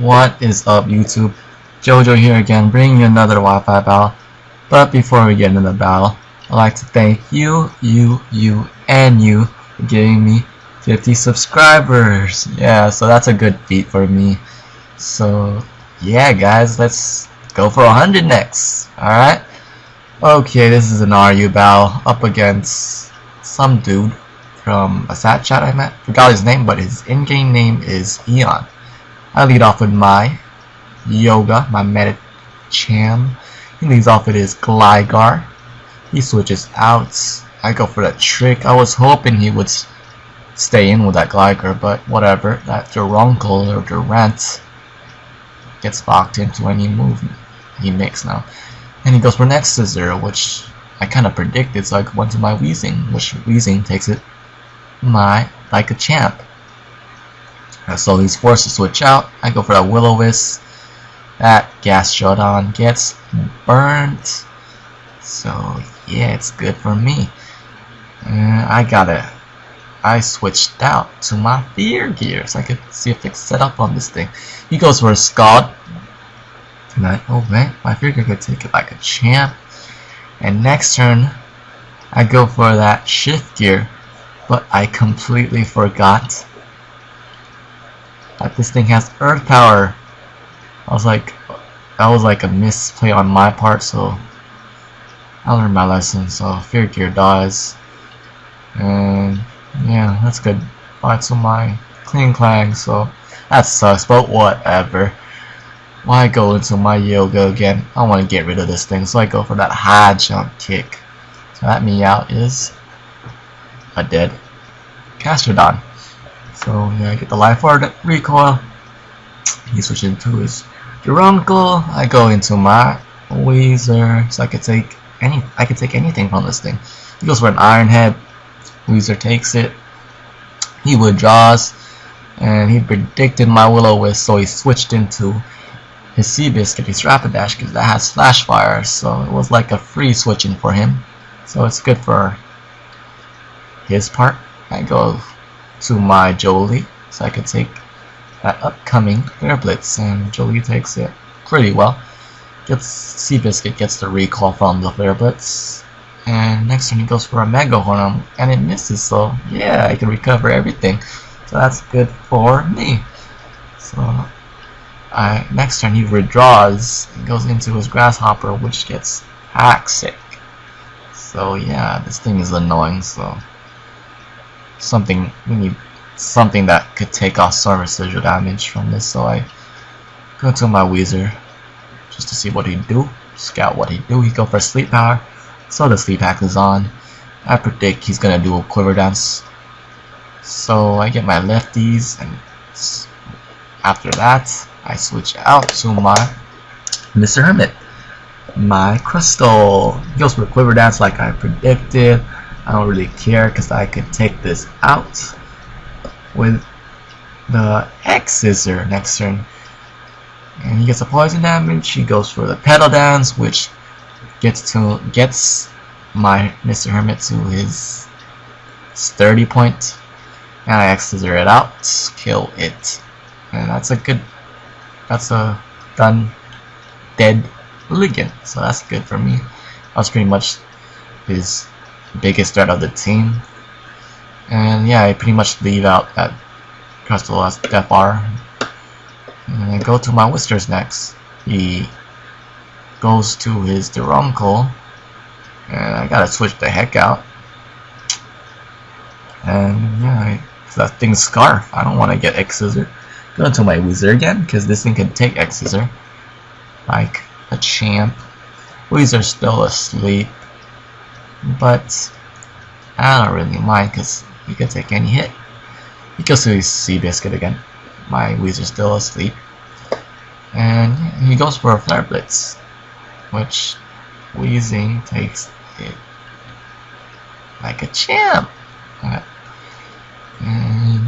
What is up, YouTube? Jojo here again, bringing you another Wi-Fi battle. But before we get into the battle, I'd like to thank you, and you for giving me 50 subscribers. Yeah, so that's a good feat for me. So yeah, guys, let's go for 100 next. Alright? Okay, this is an RU battle up against some dude from a sat chat I met. Forgot his name, but his in-game name is Eon. I lead off with my Yoga, my Medicham. He leads off with his Gligar. He switches out. I go for that trick. I was hoping he would stay in with that Gligar, but whatever. That Duroncle or Durant gets locked into any move he makes now. And he goes for next scissor, which I kind of predicted, so I went to my Weezing, which Weezing takes it like a champ. So he's forced to switch out. I go for that Will-O-Wisp. That Gastrodon gets burnt. So yeah, it's good for me. I switched out to my Fear Gear so I could see if it's set up on this thing. He goes for a Scald. And oh man, my Fear Gear could take it like a champ. And next turn, I go for that Shift Gear, but I completely forgot that this thing has Earth Power. That was like a misplay on my part, so I learned my lesson. So Fear Gear dies, and yeah, that's good. Bye to my Cling Clang, so that sucks, but whatever. Why go into my Yoga again? I want to get rid of this thing, so I go for that high jump kick. So that Meow is a dead Gastrodon. So yeah, I get the Life Orb recoil. He switches into his Duroncle. I go into my Weezer, so I could take anything from this thing. He goes for an Iron Head. Weezer takes it. He withdraws, and he predicted my Will-O-Wisp, so he switched into his Seabiscuit, his Rapidash, because that has Flash Fire. So it was like a free switching for him. So it's good for his part. I go to my Jolie, so I can take that upcoming Flare Blitz, and Jolie takes it pretty well. Seabiscuit gets the recall from the Flare Blitz, and next turn he goes for a Mega Horn, and it misses, so yeah, I can recover everything. So that's good for me. So next turn he withdraws and goes into his Grasshopper, which gets Hack-Sick. So yeah, this thing is annoying, so we need something that could take off some residual damage from this. So I go to my Weezer just to see what he'd do, scout what he'd do. He go for Sleep Power, so the Sleep Hack is on. I predict he's gonna do a Quiver Dance, so I get my lefties, and after that I switch out to my Mr. Hermit, my Crystal. He goes for a Quiver Dance like I predicted. I don't really care because I could take this out with the X Scissor next turn. And he gets a poison damage. He goes for the Petal Dance, which gets my Mr. Hermit to his 30 point. And I X Scissor it out, kill it. And that's a dead Ligand. So that's good for me. That was pretty much his biggest threat of the team. And yeah, I pretty much leave out that Crystal as Death Bar. And I go to my Whiskers next. He goes to his Duroncle, and I gotta switch the heck out. And yeah, that thing's Scarf. I don't want to get X Scissor. Go to my Weezer again, because this thing can take X Scissor like a champ. Weezer's still asleep, but I don't really mind because he could take any hit. He goes to his Seabiscuit again. My Weezer's still asleep. And he goes for a Flare Blitz, which Weezing takes it like a champ. And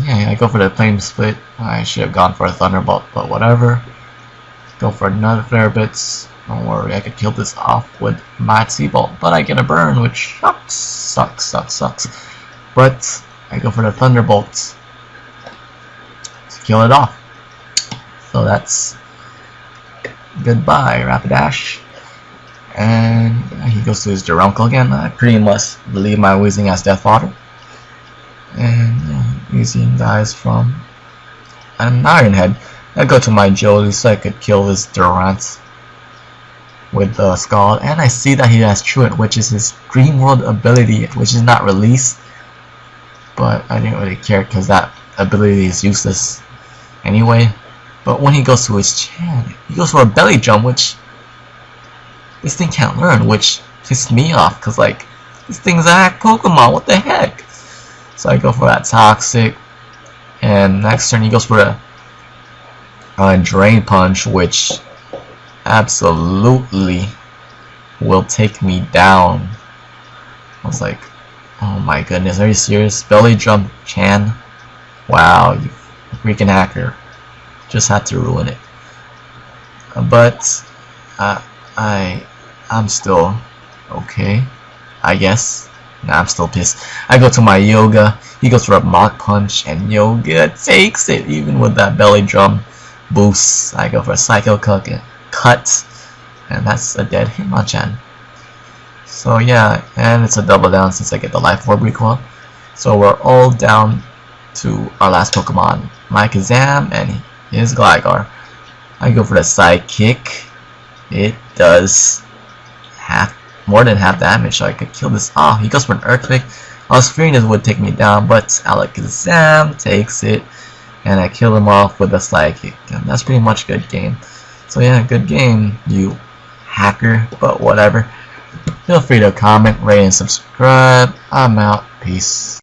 yeah, I go for the Flame Split. I should have gone for a Thunderbolt, but whatever. Go for another Flare Blitz. Don't worry, I could kill this off with my T-Bolt, but I get a burn, which sucks. But I go for the Thunderbolt to kill it off. So that's goodbye, Rapidash. And he goes to his Duruncle again. I pretty much believe my Weezing as Death Fodder. And using guys from an Iron Head. I go to my Jolly so I could kill this Durant with the Scald. And I see that he has Truant, which is his Dream World ability, which is not released. But I didn't really care because that ability is useless anyway. But when he goes to his Chan, he goes for a Belly Drum, which this thing can't learn, which pisses me off because like this thing's a hack Pokemon. What the heck? So I go for that Toxic, and next turn he goes for a Drain Punch, which absolutely will take me down. I was like, oh my goodness, are you serious? Belly Drum Chan? Wow, you freaking hacker. Just had to ruin it. But I'm still okay, I guess. Nah, I'm still pissed. I go to my Yoga. He goes for a Mach Punch, and Yoga takes it even with that Belly Drum boost. I go for a Psycho Cut, and that's a dead Hitmonchan. So yeah, and it's a double down since I get the Life Orb recoil. So we're all down to our last Pokemon, my Kazam and his Gligar. I go for the Sidekick. It does more than half damage, so I could kill this off. He goes for an Earthquake. I was fearing this would take me down, but Alakazam takes it, and I kill him off with a Sidekick. And that's pretty much a good game. So yeah, good game, you hacker, but whatever. Feel free to comment, rate, and subscribe. I'm out. Peace.